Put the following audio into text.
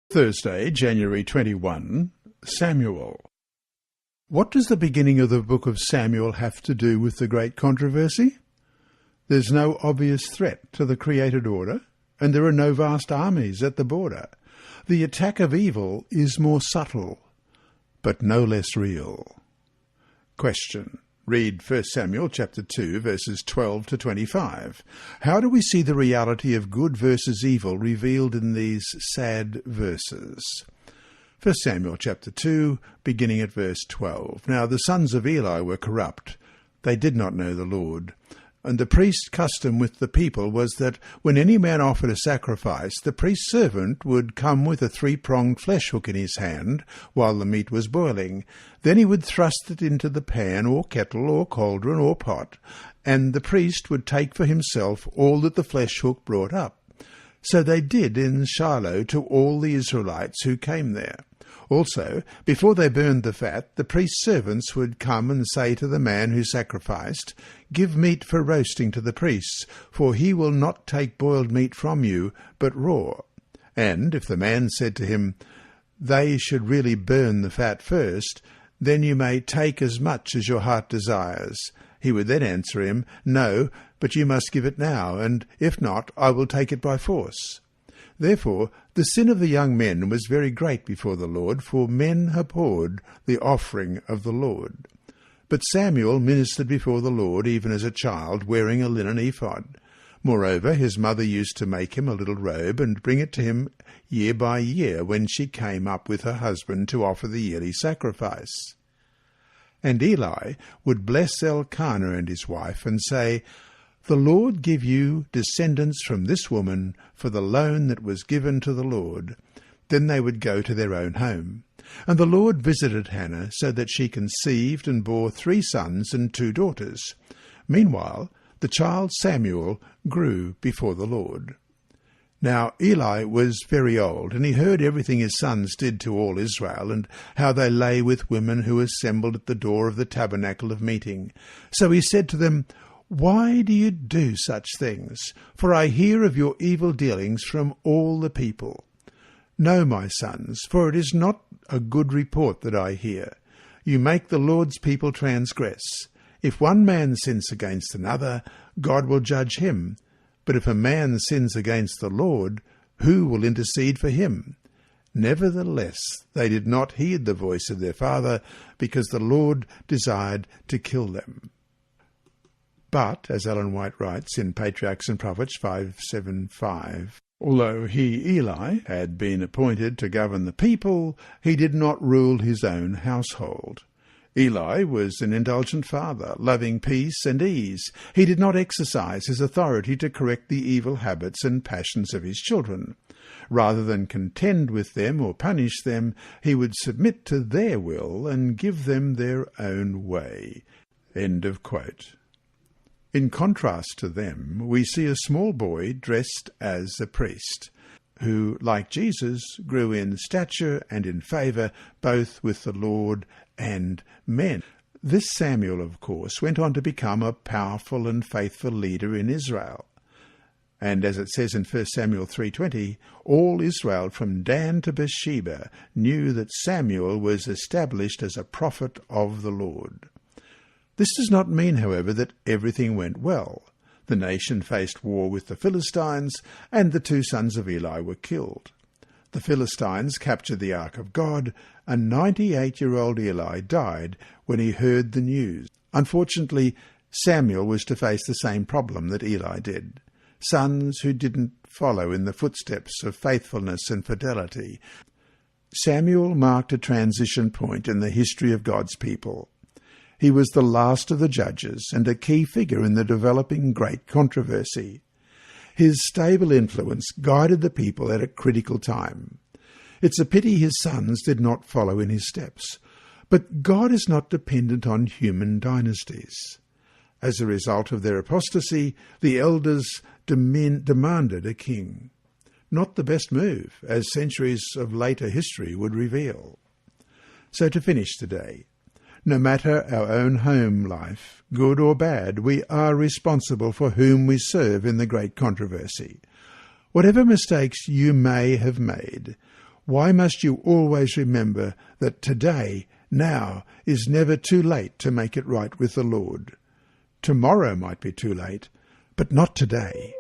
Thursday, January 21, Samuel. What does the beginning of the book of Samuel have to do with the great controversy? There's no obvious threat to the created order, and there are no vast armies at the border. The attack of evil is more subtle, but no less real. Question. Read 1 Samuel chapter 2, verses 12 to 25. How do we see the reality of good versus evil revealed in these sad verses? 1 Samuel chapter 2, beginning at verse 12. Now the sons of Eli were corrupt. They did not know the Lord. And the priest's custom with the people was that when any man offered a sacrifice, the priest's servant would come with a three-pronged flesh hook in his hand while the meat was boiling. Then he would thrust it into the pan or kettle or cauldron or pot, and the priest would take for himself all that the flesh hook brought up. So they did in Shiloh to all the Israelites who came there. Also, before they burned the fat, the priest's servants would come and say to the man who sacrificed, "Give meat for roasting to the priests, for he will not take boiled meat from you, but raw." And if the man said to him, "They should really burn the fat first, then you may take as much as your heart desires," he would then answer him, "No, but you must give it now, and if not, I will take it by force." Therefore the sin of the young men was very great before the Lord, for men abhorred the offering of the Lord. But Samuel ministered before the Lord even as a child, wearing a linen ephod. Moreover, his mother used to make him a little robe and bring it to him year by year when she came up with her husband to offer the yearly sacrifice. And Eli would bless Elkanah and his wife and say, "The Lord give you descendants from this woman for the loan that was given to the Lord." Then they would go to their own home. And the Lord visited Hannah so that she conceived and bore 3 sons and 2 daughters. Meanwhile, the child Samuel grew before the Lord. Now Eli was very old, and he heard everything his sons did to all Israel, and how they lay with women who assembled at the door of the tabernacle of meeting. So he said to them, "Why do you do such things? For I hear of your evil dealings from all the people. No, my sons, for it is not a good report that I hear. You make the Lord's people transgress. If one man sins against another, God will judge him. But if a man sins against the Lord, who will intercede for him?" Nevertheless, they did not heed the voice of their father, because the Lord desired to kill them. But, as Ellen White writes in Patriarchs and Prophets 5:7-5, although he, Eli, had been appointed to govern the people, he did not rule his own household. Eli was an indulgent father, loving peace and ease. He did not exercise his authority to correct the evil habits and passions of his children. Rather than contend with them or punish them, he would submit to their will and give them their own way. End of quote. In contrast to them, we see a small boy dressed as a priest, who, like Jesus, grew in stature and in favour both with the Lord and men. This Samuel, of course, went on to become a powerful and faithful leader in Israel. And as it says in 1 Samuel 3:20, all Israel from Dan to Beersheba knew that Samuel was established as a prophet of the Lord. This does not mean, however, that everything went well. The nation faced war with the Philistines, and the 2 sons of Eli were killed. The Philistines captured the Ark of God, and 98-year-old Eli died when he heard the news. Unfortunately, Samuel was to face the same problem that Eli did. Sons who didn't follow in the footsteps of faithfulness and fidelity. Samuel marked a transition point in the history of God's people. He was the last of the judges and a key figure in the developing great controversy. His stable influence guided the people at a critical time. It's a pity his sons did not follow in his steps. But God is not dependent on human dynasties. As a result of their apostasy, the elders demanded a king. Not the best move, as centuries of later history would reveal. So to finish today, no matter our own home life, good or bad, we are responsible for whom we serve in the great controversy. Whatever mistakes you may have made, Why must you always remember that today, now, is never too late to make it right with the Lord? Tomorrow might be too late, but not today.